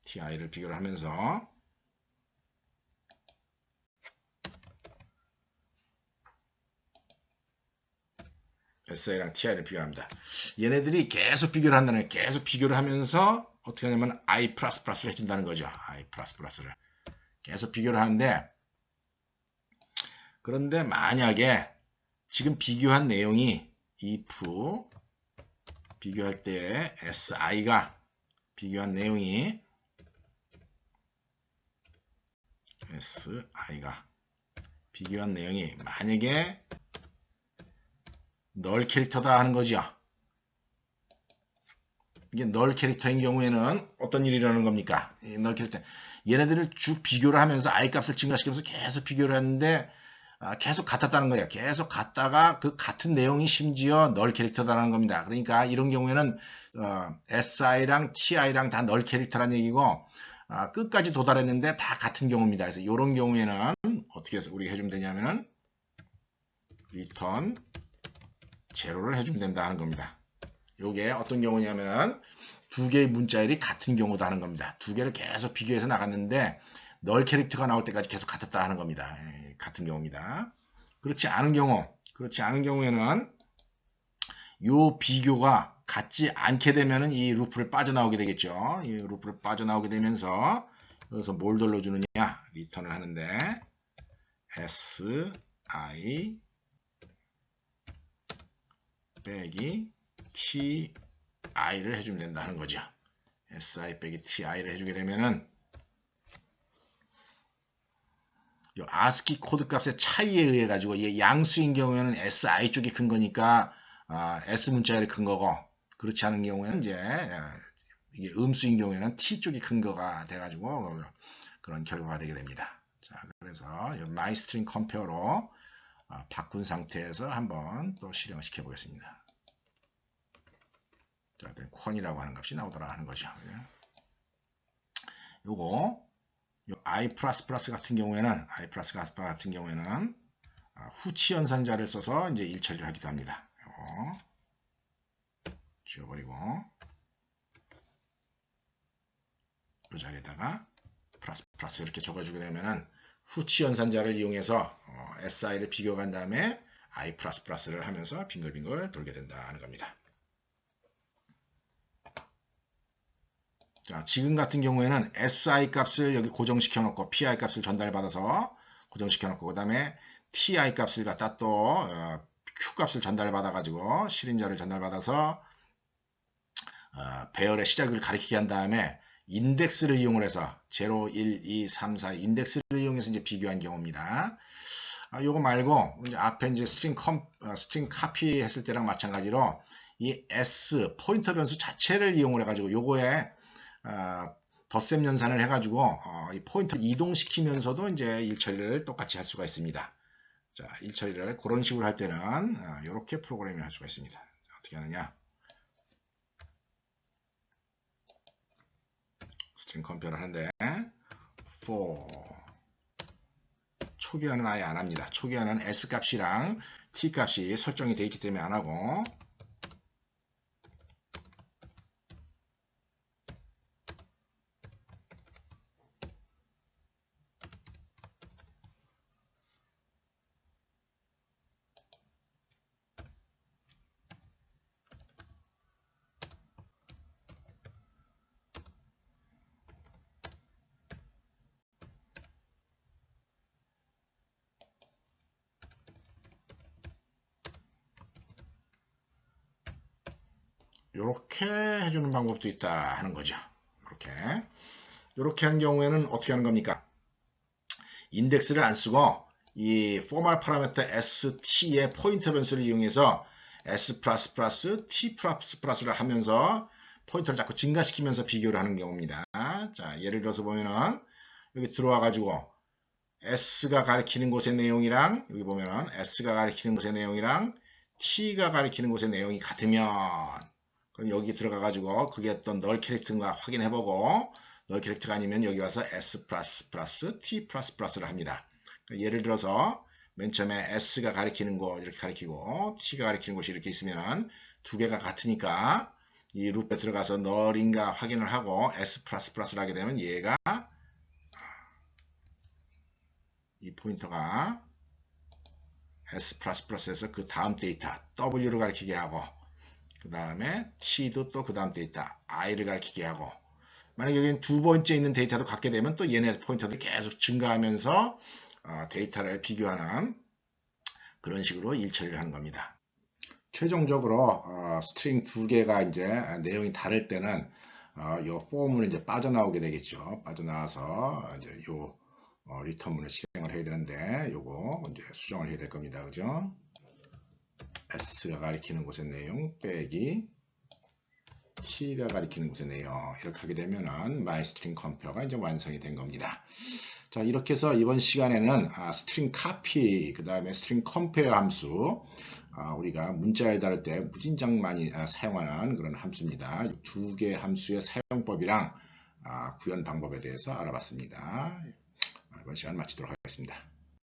TI를 비교를 하면서 SI랑 TI를 비교합니다. 얘네들이 계속 비교를 한다는 거예요. 계속 비교를 하면서 어떻게 하냐면 I++를 해준다는 거죠. I++를 계속 비교를 하는데 그런데 만약에 지금 비교한 내용이 if 비교할 때 SI가 비교한 내용이 만약에 널 캐릭터다 하는 거죠. 이게 널 캐릭터인 경우에는 어떤 일이 일어나는 겁니까? 널 캐릭터. 얘네들을 쭉 비교를 하면서 I 값을 증가시키면서 계속 비교를 했는데 계속 같았다는 거예요. 계속 같다가 그 같은 내용이 심지어 널 캐릭터다라는 겁니다. 그러니까 이런 경우에는 SI랑 TI랑 다 널 캐릭터라는 얘기고 끝까지 도달했는데 다 같은 경우입니다. 그래서 이런 경우에는 어떻게 해서 우리가 해주면 되냐면은 return 제로를 해주면 된다 하는 겁니다. 요게 어떤 경우냐면은 두 개의 문자열이 같은 경우다 하는 겁니다. 두 개를 계속 비교해서 나갔는데 널 캐릭터가 나올 때까지 계속 같았다 하는 겁니다. 같은 경우입니다. 그렇지 않은 경우에는 요 비교가 같지 않게 되면은 이 루프를 빠져나오게 되겠죠. 이 루프를 빠져나오게 되면서 여기서 뭘 돌려주느냐 리턴을 하는데 SI 빼기 TI를 해주면 된다는 거죠. SI 빼기 TI를 해주게 되면은 이 ASCII 코드 값의 차이에 의해 가지고 이게 양수인 경우에는 SI 쪽이 큰 거니까 S 문자열이 큰 거고 그렇지 않은 경우에는 이제 이게 음수인 경우에는 T 쪽이 큰 거가 돼가지고 그런 결과가 되게 됩니다. 자, 그래서 my string compare로 바꾼 상태에서 한번 또 실행을 시켜 보겠습니다. 자, 콘이라고 하는 값이 나오더라 하는 거죠. 요거 I++ 같은 경우에는 후치 연산자를 써서 이제 일처리를 하기도 합니다. 요거 지워버리고 이 자리에다가 플러스 이렇게 적어주게 되면은 후치 연산자를 이용해서 SI를 비교한 다음에 I++를 하면서 빙글빙글 돌게 된다는 겁니다. 자, 지금 같은 경우에는 SI 값을 여기 고정시켜 놓고 PI 값을 전달받아서 고정시켜 놓고 그 다음에 TI 값을 갖다 또 Q 값을 전달받아 가지고 실인자를 전달받아서 배열의 시작을 가리키게 한 다음에 인덱스를 이용을 해서 0, 1, 2, 3, 4 인덱스를 이용해서 이제 비교한 경우입니다. 요거 말고 이제 앞에 이제 스트링 카피 했을 때랑 마찬가지로 이 S 포인터 변수 자체를 이용을 해가지고 요거에 덧셈 연산을 해가지고 이 포인터를 이동시키면서도 이제 일처리를 똑같이 할 수가 있습니다. 자, 일처리를 그런 식으로 할 때는 이렇게 프로그래밍을 할 수가 있습니다. 어떻게 하느냐? 스트링 컴페어를 하는데 for 초기화는 아예 안 합니다. 초기화는 S 값이랑 T 값이 설정이 되어 있기 때문에 안 하고 이렇게 해주는 방법도 있다 하는 거죠. 이렇게 한 경우에는 어떻게 하는 겁니까? 인덱스를 안 쓰고 이 formal parameter st의 포인터 변수를 이용해서 s++ t++를 하면서 포인터를 자꾸 증가시키면서 비교를 하는 경우입니다. 자, 예를 들어서 보면은 여기 들어와 가지고 s가 가리키는 곳의 내용이랑 여기 보면은 s가 가리키는 곳의 내용이랑 t가 가리키는 곳의 내용이 같으면 그럼 여기 들어가 가지고 그게 어떤 널 캐릭터인가 확인해보고 널 캐릭터가 아니면 여기 와서 s++ t++를 합니다. 예를 들어서 맨 처음에 s가 가리키는 곳 이렇게 가리키고 t가 가리키는 곳이 이렇게 있으면 두 개가 같으니까 이 룹에 들어가서 널인가 확인을 하고 s++를 하게 되면 얘가 이 포인터가 s++에서 그 다음 데이터 w를 가리키게 하고 그 다음에 t도 또 그 다음 데이터 i를 가리키게 하고 만약 여기는 두 번째 있는 데이터도 갖게 되면 또 얘네 포인터들이 계속 증가하면서 데이터를 비교하는 그런 식으로 일처리를 하는 겁니다. 최종적으로 스트링 두 개가 이제 내용이 다를 때는 이 폼을 이제 빠져나오게 되겠죠. 빠져나와서 이제 요 리턴문을 실행을 해야 되는데 요거 이제 수정을 해야 될 겁니다. 그죠? S가 가리키는 곳의 내용 빼기 T가 가리키는 곳의 내용 이렇게 하게 되면은 myString compare가 이제 완성이 된 겁니다. 자, 이렇게 해서 이번 시간에는 스트링 카피 그 다음에 스트링 컴페어 함수 우리가 문자를 다룰 때 무진장 많이 사용하는 그런 함수입니다. 두 개 함수의 사용법이랑 구현 방법에 대해서 알아봤습니다. 이번 시간 마치도록 하겠습니다.